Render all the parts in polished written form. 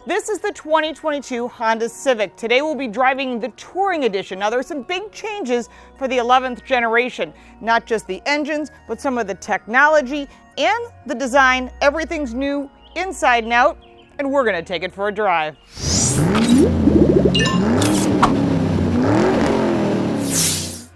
This is the 2022 Honda Civic. Today we'll be driving the Touring Edition. Now there's some big changes for the 11th generation. Not just the engines, but some of the technology and the design. Everything's new inside and out, and we're gonna take it for a drive.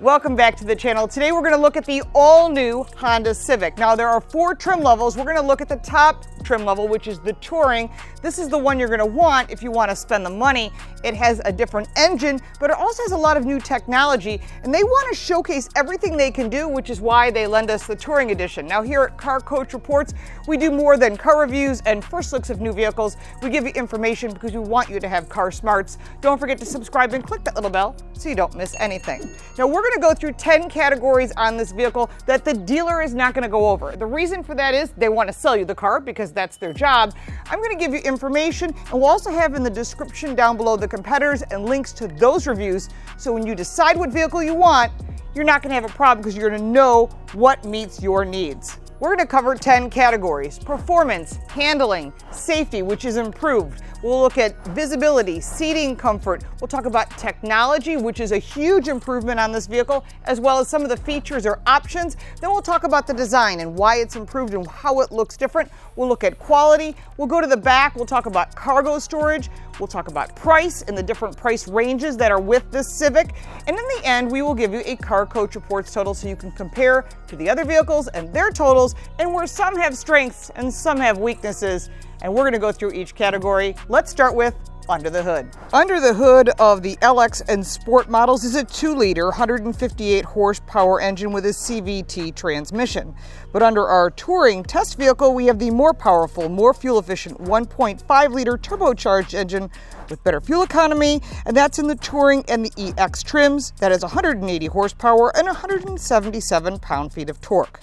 Welcome back to the channel. Today we're going to look at the all-new Honda Civic. Now there are 4 trim levels. We're going to look at the top trim level, which is the Touring. This is the one you're going to want if you want to spend the money. It has a different engine, but it also has a lot of new technology, and they want to showcase everything they can do, which is why they lend us the Touring Edition. Now here at Car Coach Reports, we do more than car reviews and first looks of new vehicles. We give you information because we want you to have car smarts. Don't forget to subscribe and click that little bell so you don't miss anything. Now we're going to go through 10 categories on this vehicle that the dealer is not going to go over. The reason for that is they want to sell you the car because that's their job. I'm going to give you information, and we'll also have in the description down below the competitors and links to those reviews, so when you decide what vehicle you want, you're not going to have a problem because you're going to know what meets your needs. We're going to cover 10 categories: performance, handling, safety, which is improved. We'll look at visibility, seating comfort. We'll talk about technology, which is a huge improvement on this vehicle, as well as some of the features or options. Then we'll talk about the design and why it's improved and how it looks different. We'll look at quality. We'll go to the back. We'll talk about cargo storage. We'll talk about price and the different price ranges that are with this Civic. And in the end, we will give you a Car Coach Reports total so you can compare to the other vehicles and their totals, and where some have strengths and some have weaknesses. And we're going to go through each category. Let's start with under the hood. Under the hood of the LX and Sport models is a 2-liter, 158 horsepower engine with a CVT transmission. But under our Touring test vehicle, we have the more powerful, more fuel-efficient 1.5-liter turbocharged engine with better fuel economy, and that's in the Touring and the EX trims. That is 180 horsepower and 177 pound-feet of torque.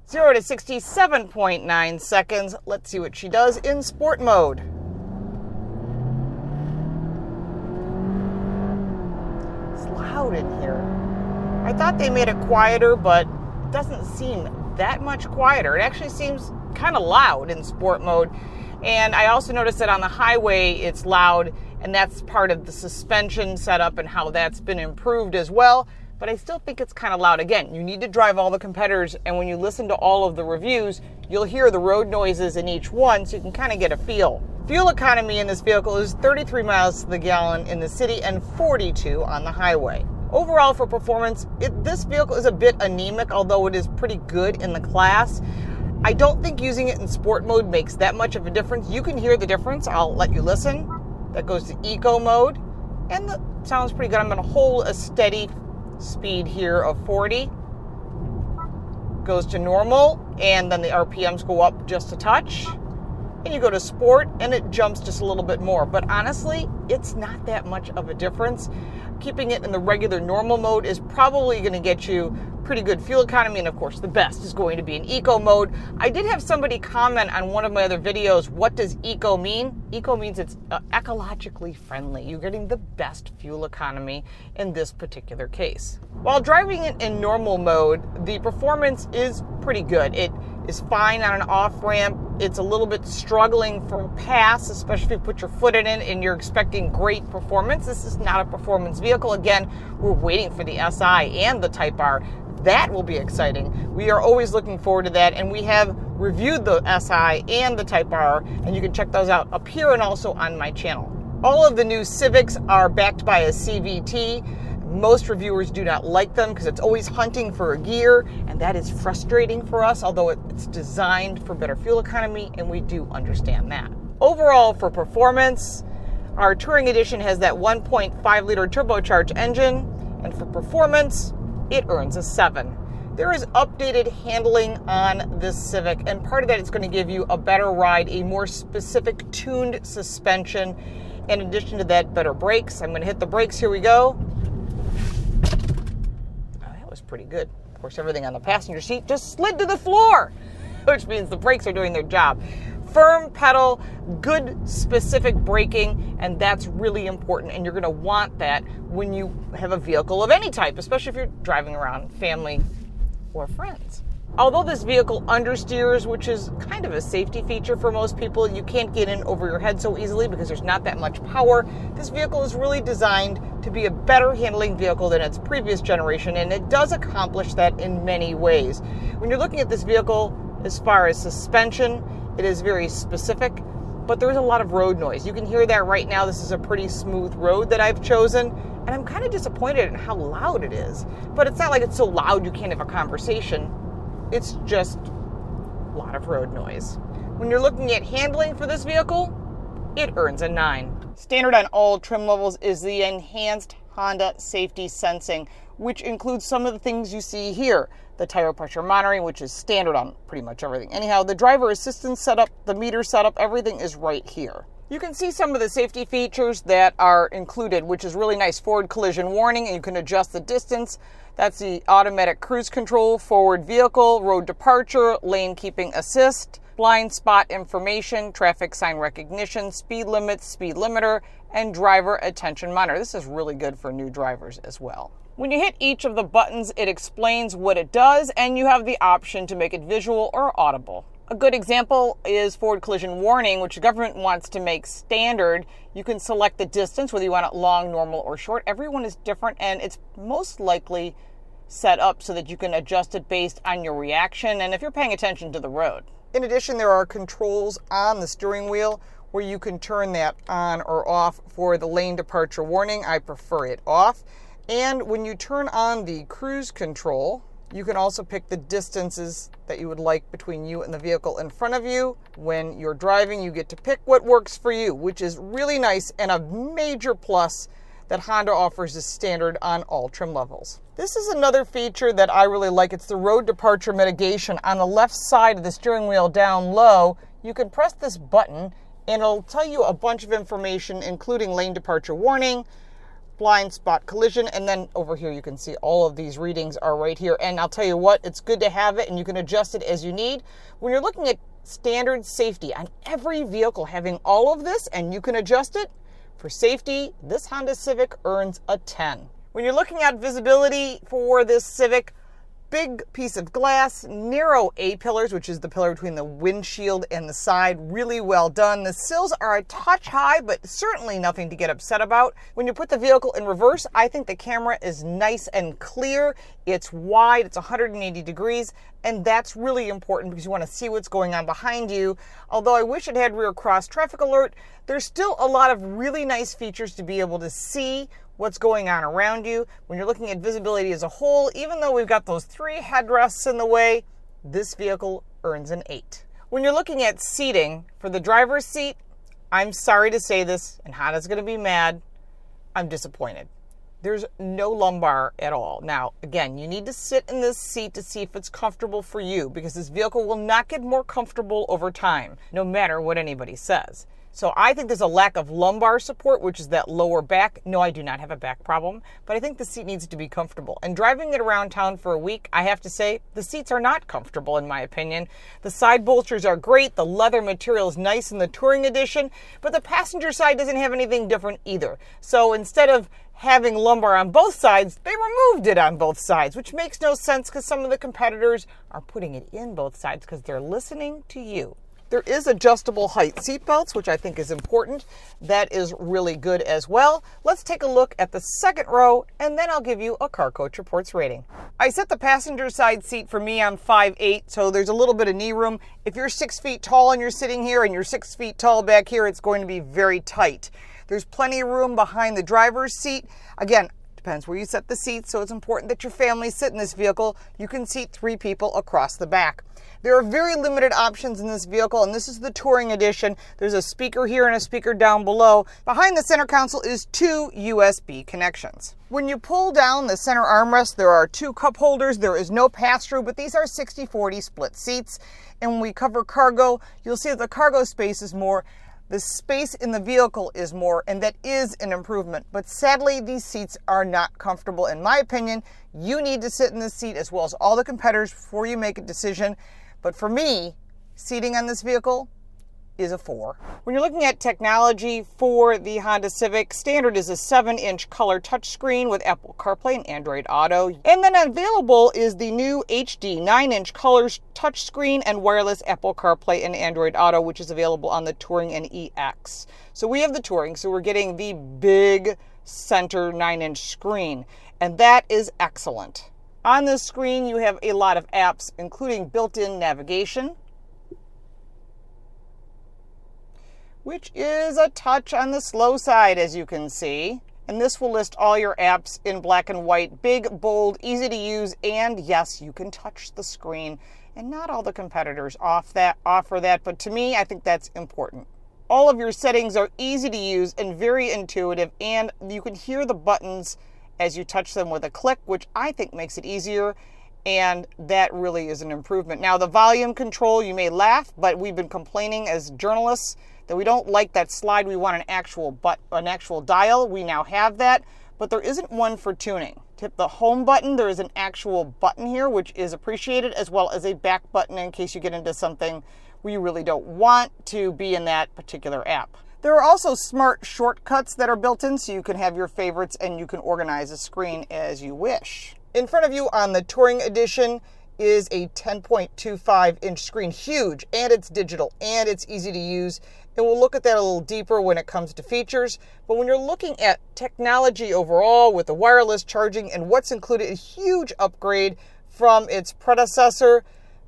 0 to 67.9 seconds. Let's see what she does in sport mode. It's loud in here. I thought they made it quieter, but it doesn't seem that much quieter. It actually seems kind of loud in sport mode. And I also noticed that on the highway it's loud, and that's part of the suspension setup and how that's been improved as well. But I still think it's kind of loud. Again, you need to drive all the competitors, and when you listen to all of the reviews, you'll hear the road noises in each one, so you can kind of get a feel. Fuel economy in this vehicle is 33 miles to the gallon in the city and 42 on the highway. Overall for performance, this vehicle is a bit anemic, although it is pretty good in the class. I don't think using it in sport mode makes that much of a difference. You can hear the difference. I'll let you listen. That goes to eco mode, and that sounds pretty good. I'm going to hold a steady speed here of 40. Goes to normal, and then the RPMs go up just a touch. And you go to sport, and it jumps just a little bit more. But honestly, it's not that much of a difference. Keeping it in the regular normal mode is probably going to get you pretty good fuel economy, and of course the best is going to be in eco mode. I did have somebody comment on one of my other videos, what does eco mean? Eco means it's ecologically friendly. You're getting the best fuel economy in this particular case. While driving it in normal mode, the performance is pretty good. It is fine on an off-ramp. It's a little bit struggling for a pass, especially if you put your foot in it and you're expecting great performance. This is not a performance vehicle. Again, we're waiting for the SI and the Type R. That will be exciting. We are always looking forward to that, and we have reviewed the SI and the Type R, and you can check those out up here and also on my channel. All of the new Civics are backed by a CVT. Most reviewers do not like them because it's always hunting for a gear, and that is frustrating for us, although it's designed for better fuel economy, and we do understand that. Overall, for performance, our Touring Edition has that 1.5-liter turbocharged engine, and for performance, it earns a 7. There is updated handling on this Civic, and part of that is going to give you a better ride, a more specific tuned suspension. In addition to that, better brakes. I'm going to hit the brakes. Here we go. Oh, that was pretty good. Of course, everything on the passenger seat just slid to the floor, which means the brakes are doing their job. Firm pedal, good specific braking, and that's really important, and you're going to want that when you have a vehicle of any type, especially if you're driving around family or friends. Although this vehicle understeers, which is kind of a safety feature for most people, you can't get in over your head so easily because there's not that much power. This vehicle is really designed to be a better handling vehicle than its previous generation, and it does accomplish that in many ways. When you're looking at this vehicle, as far as suspension, it is very specific, but there is a lot of road noise. You can hear that right now. This is a pretty smooth road that I've chosen, and I'm kind of disappointed in how loud it is. But it's not like it's so loud you can't have a conversation. It's just a lot of road noise. When you're looking at handling for this vehicle, it earns a 9. Standard on all trim levels is the enhanced Honda safety sensing, which includes some of the things you see here. The tire pressure monitoring, which is standard on pretty much everything. Anyhow, the driver assistance setup, the meter setup, everything is right here. You can see some of the safety features that are included, which is really nice. Forward collision warning, and you can adjust the distance. That's the automatic cruise control, forward vehicle, road departure, lane keeping assist, blind spot information, traffic sign recognition, speed limits, speed limiter, and driver attention monitor. This is really good for new drivers as well. When you hit each of the buttons, it explains what it does, and you have the option to make it visual or audible. A good example is forward collision warning, which the government wants to make standard. You can select the distance, whether you want it long, normal, or short. Everyone is different, and it's most likely set up so that you can adjust it based on your reaction and if you're paying attention to the road. In addition, there are controls on the steering wheel where you can turn that on or off. For the lane departure warning, I prefer it off. And when you turn on the cruise control, you can also pick the distances that you would like between you and the vehicle in front of you. When you're driving, you get to pick what works for you, which is really nice and a major plus that Honda offers as standard on all trim levels. This is another feature that I really like. It's the road departure mitigation. On the left side of the steering wheel down low, you can press this button and it'll tell you a bunch of information, including lane departure warning, blind spot collision, and then over here you can see all of these readings are right here. And I'll tell you what, it's good to have it and you can adjust it as you need. When you're looking at standard safety on every vehicle, having all of this and you can adjust it for safety, this Honda Civic earns a 10. When you're looking at visibility for this Civic, big piece of glass, narrow A-pillars, which is the pillar between the windshield and the side, really well done. The sills are a touch high, but certainly nothing to get upset about. When you put the vehicle in reverse, I think the camera is nice and clear. It's wide, it's 180 degrees, and that's really important because you want to see what's going on behind you. Although I wish it had rear cross traffic alert, there's still a lot of really nice features to be able to see what's going on around you. When you're looking at visibility as a whole, even though we've got those 3 headrests in the way, this vehicle earns an 8. When you're looking at seating, for the driver's seat, I'm sorry to say this, and Honda's going to be mad, I'm disappointed. There's no lumbar at all. Now, again, you need to sit in this seat to see if it's comfortable for you, because this vehicle will not get more comfortable over time, no matter what anybody says. So I think there's a lack of lumbar support, which is that lower back. No, I do not have a back problem, but I think the seat needs to be comfortable. And driving it around town for a week, I have to say, the seats are not comfortable in my opinion. The side bolsters are great. The leather material is nice in the Touring Edition, but the passenger side doesn't have anything different either. So instead of having lumbar on both sides, they removed it on both sides, which makes no sense because some of the competitors are putting it in both sides because they're listening to you. There is adjustable height seat belts, which I think is important. That is really good as well. Let's take a look at the second row, and then I'll give you a Car Coach Reports rating. I set the passenger side seat for me on 5'8", so there's a little bit of knee room. If you're 6 feet tall and you're sitting here and you're 6 feet tall back here, it's going to be very tight. There's plenty of room behind the driver's seat. Again, depends where you set the seats, so it's important that your family sit in this vehicle. You can seat 3 people across the back. There are very limited options in this vehicle, and this is the Touring Edition. There's a speaker here and a speaker down below. Behind the center console is 2 USB connections. When you pull down the center armrest, there are 2 cup holders. There is no pass-through, but these are 60-40 split seats. And when we cover cargo, you'll see that the cargo space is more. The space in the vehicle is more, and that is an improvement. But sadly, these seats are not comfortable. In my opinion, you need to sit in this seat as well as all the competitors before you make a decision. But for me, seating on this vehicle is a 4. When you're looking at technology for the Honda Civic, standard is a 7-inch color touchscreen with Apple CarPlay and Android Auto. And then available is the new HD 9-inch color touchscreen and wireless Apple CarPlay and Android Auto, which is available on the Touring and EX. So we have the Touring, so we're getting the big center 9-inch screen, and that is excellent. On this screen, you have a lot of apps, including built-in navigation, which is a touch on the slow side, as you can see. And this will list all your apps in black and white, big, bold, easy to use, and yes, you can touch the screen. And not all the competitors offer that, but to me, I think that's important. All of your settings are easy to use and very intuitive, and you can hear the buttons as you touch them with a click, which I think makes it easier, and that really is an improvement. Now, the volume control, you may laugh, but we've been complaining as journalists that we don't like that slide. We want an actual dial. We now have that, but there isn't one for tuning. Tip the home button. There is an actual button here, which is appreciated, as well as a back button in case you get into something where you really don't want to be in that particular app. There are also smart shortcuts that are built in, so you can have your favorites and you can organize a screen as you wish. In front of you on the Touring Edition is a 10.25-inch screen, huge, and it's digital, and it's easy to use. And we'll look at that a little deeper when it comes to features. But when you're looking at technology overall with the wireless charging and what's included, a huge upgrade from its predecessor,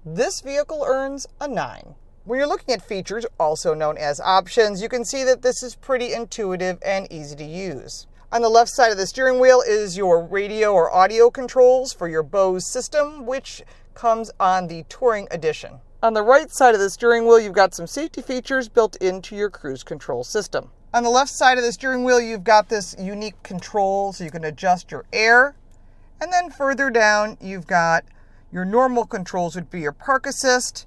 this vehicle earns a 9. When you're looking at features, also known as options, you can see that this is pretty intuitive and easy to use. On the left side of the steering wheel is your radio or audio controls for your Bose system, which comes on the Touring Edition. On the right side of the steering wheel, you've got some safety features built into your cruise control system. On the left side of the steering wheel, you've got this unique control, so you can adjust your air. And then further down, you've got your normal controls, would be your park assist,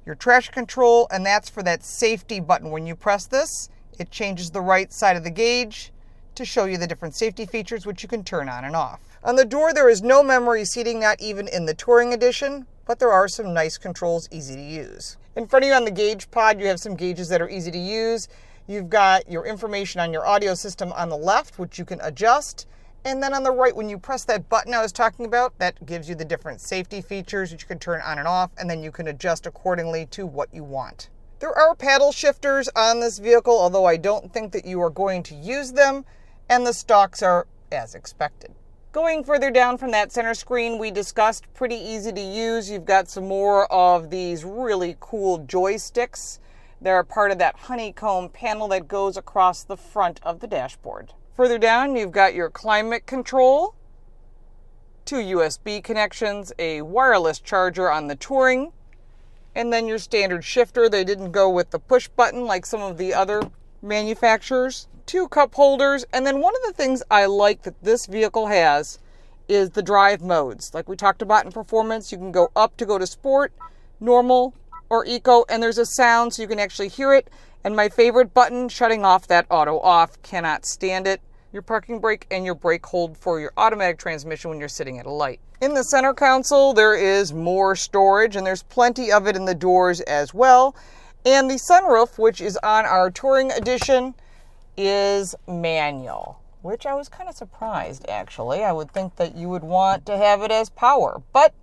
your traction control, and that's for that safety button. When you press this, it changes the right side of the gauge to show you the different safety features, which you can turn on and off. On the door, there is no memory seating, not even in the Touring Edition, but there are some nice controls, easy to use. In front of you on the gauge pod, you have some gauges that are easy to use. You've got your information on your audio system on the left, which you can adjust. And then on the right, when you press that button I was talking about, that gives you the different safety features, which you can turn on and off, and then you can adjust accordingly to what you want. There are paddle shifters on this vehicle, although I don't think that you are going to use them, and the stalks are as expected. Going further down from that center screen, we discussed pretty easy to use. You've got some more of these really cool joysticks. They're part of that honeycomb panel that goes across the front of the dashboard. Further down, you've got your climate control, 2 USB connections, a wireless charger on the Touring, and then your standard shifter. They didn't go with the push button like some of the other manufacturers. 2 cup holders, and then one of the things I like that this vehicle has is the drive modes. Like we talked about in performance, you can go up to go to sport, normal, or eco, and there's a sound so you can actually hear it. And my favorite button, shutting off that auto off, cannot stand it. Your parking brake and your brake hold for your automatic transmission when you're sitting at a light. In the center console, there is more storage, and there's plenty of it in the doors as well. And the sunroof, which is on our Touring Edition, is manual, which I was kind of surprised, actually. I would think that you would want to have it as power, but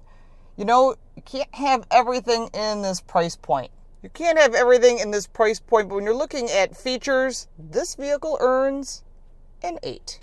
you know, you can't have everything in this price point. You can't have everything in this price point, but when you're looking at features, this vehicle earns an 8.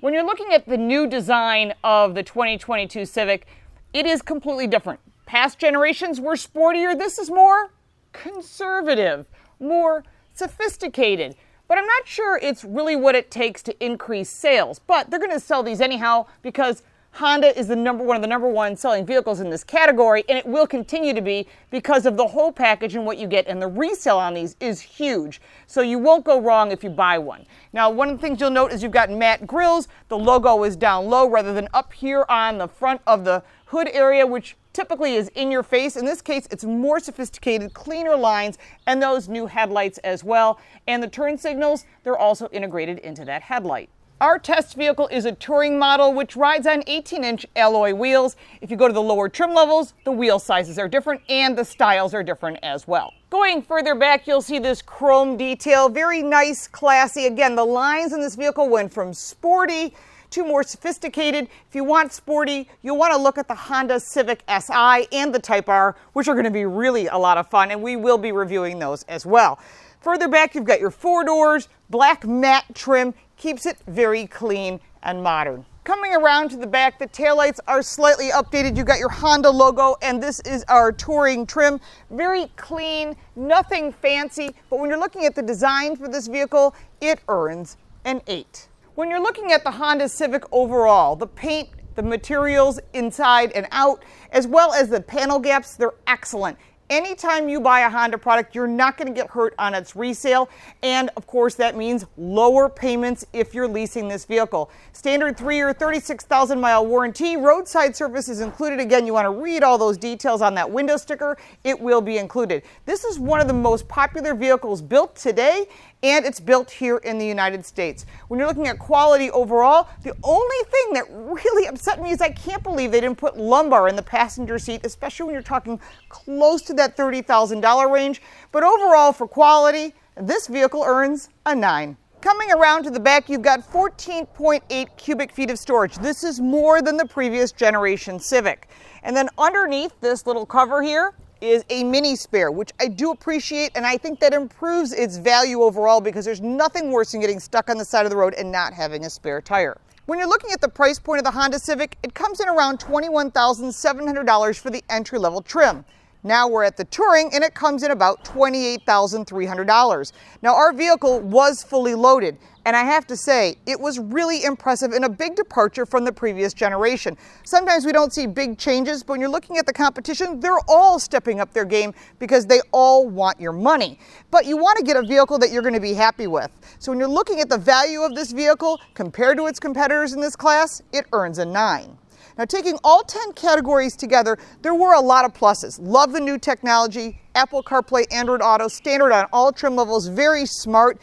When you're looking at the new design of the 2022 Civic, it is completely different. Past generations were sportier. This is more conservative, more sophisticated, but I'm not sure it's really what it takes to increase sales. But they're going to sell these anyhow because Honda is one of the number one selling vehicles in this category, and it will continue to be because of the whole package and what you get, and the resale on these is huge. So you won't go wrong if you buy one. Now, one of the things you'll note is you've got matte grills. The logo is down low rather than up here on the front of the hood area, which typically is in your face. In this case, it's more sophisticated, cleaner lines, and those new headlights as well. And the turn signals, they're also integrated into that headlight. Our test vehicle is a touring model which rides on 18-inch alloy wheels. If you go to the lower trim levels, the wheel sizes are different and the styles are different as well. Going further back, you'll see this chrome detail, very nice, classy. Again, the lines in this vehicle went from sporty to more sophisticated. If you want sporty, you'll want to look at the Honda Civic Si and the Type R, which are going to be really a lot of fun, and we will be reviewing those as well. Further back, you've got your 4 doors, black matte trim, keeps it very clean and modern. Coming around to the back, the taillights are slightly updated. You've got your Honda logo, and this is our touring trim. Very clean, nothing fancy, but when you're looking at the design for this vehicle, it earns an 8. When you're looking at the Honda Civic overall, the paint, the materials inside and out, as well as the panel gaps, they're excellent. Anytime you buy a Honda product, you're not going to get hurt on its resale. And of course, that means lower payments if you're leasing this vehicle. Standard 3-year, 36,000 mile warranty. Roadside service is included. Again, you want to read all those details on that window sticker. It will be included. This is one of the most popular vehicles built today, and it's built here in the United States. When you're looking at quality overall, the only thing that really upset me is I can't believe they didn't put lumbar in the passenger seat, especially when you're talking close to that $30,000 range. But overall, for quality, this vehicle earns a 9. Coming around to the back, you've got 14.8 cubic feet of storage. This is more than the previous generation Civic. And then underneath this little cover here is a mini spare, which I do appreciate, and I think that improves its value overall because there's nothing worse than getting stuck on the side of the road and not having a spare tire. When you're looking at the price point of the Honda Civic, it comes in around $21,700 for the entry-level trim. Now we're at the Touring, and it comes in about $28,300. Now our vehicle was fully loaded, and I have to say, it was really impressive and a big departure from the previous generation. Sometimes we don't see big changes, but when you're looking at the competition, they're all stepping up their game because they all want your money. But you want to get a vehicle that you're going to be happy with. So when you're looking at the value of this vehicle compared to its competitors in this class, it earns a 9. Now, taking all 10 categories together, there were a lot of pluses. Love the new technology, Apple CarPlay, Android Auto, standard on all trim levels, very smart,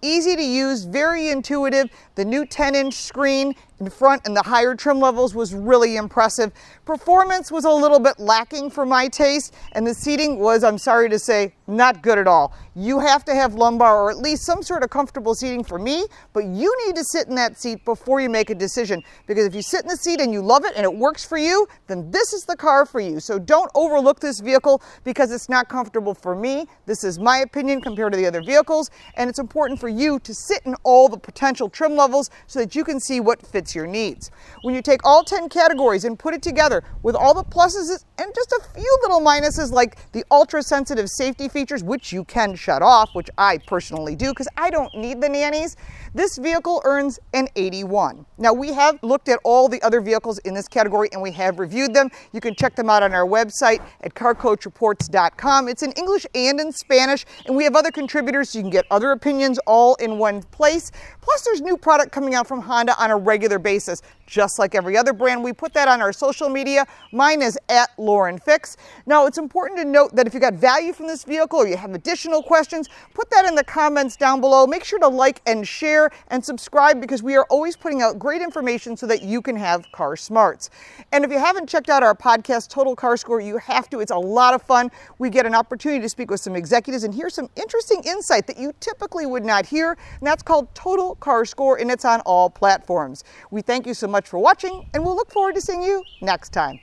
easy to use, very intuitive. The new 10-inch screen in front and the higher trim levels was really impressive. Performance was a little bit lacking for my taste, and the seating was, I'm sorry to say, not good at all. You have to have lumbar or at least some sort of comfortable seating for me, but you need to sit in that seat before you make a decision, because if you sit in the seat and you love it and it works for you, then this is the car for you. So don't overlook this vehicle because it's not comfortable for me. This is my opinion compared to the other vehicles, and it's important for you to sit in all the potential trim levels so that you can see what fits your needs. When you take all 10 categories and put it together with all the pluses and just a few little minuses like the ultra-sensitive safety features, which you can shut off, which I personally do because I don't need the nannies, this vehicle earns an 81. Now, we have looked at all the other vehicles in this category and we have reviewed them. You can check them out on our website at carcoachreports.com. It's in English and in Spanish, and we have other contributors so you can get other opinions all in one place. Plus, there's new product coming out from Honda on a regular basis. Just like every other brand, we put that on our social media. Mine is @LaurenFix. Now, it's important to note that if you got value from this vehicle or you have additional questions, put that in the comments down below. Make sure to like and share and subscribe because we are always putting out great information so that you can have car smarts. And if you haven't checked out our podcast, Total Car Score, you have to. It's a lot of fun. We get an opportunity to speak with some executives and hear some interesting insight that you typically would not hear. And that's called Total Car Score, and it's on all platforms. We thank you so much for watching, and we'll look forward to seeing you next time.